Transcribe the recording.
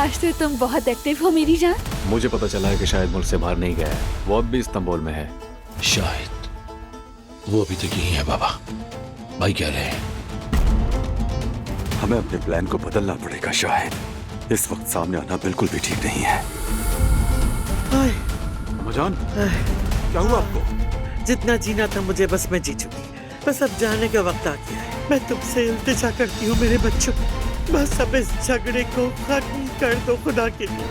आज तो तुम बहुत एक्टिव हो मेरी जान। मुझे पता चला है कि शायद मुल्क से बाहर नहीं गया है, वो अब भी इस्तांबुल में है। शायद वो अभी तक यही है बाबा। भाई कह रहे हैं हमें अपने प्लान को बदलना पड़ेगा शायद। इस वक्त सामने आना बिल्कुल भी ठीक नहीं है। अम्माजान, क्या हुआ आपको? जितना जीना था मुझे बस मैं जी चुकी। बस अब जाने का वक्त आ गया है। मैं तुमसे इल्तिजा करती हूँ मेरे बच्चों, बस अब इस झगड़े को खत्म कर दो खुदा के लिए।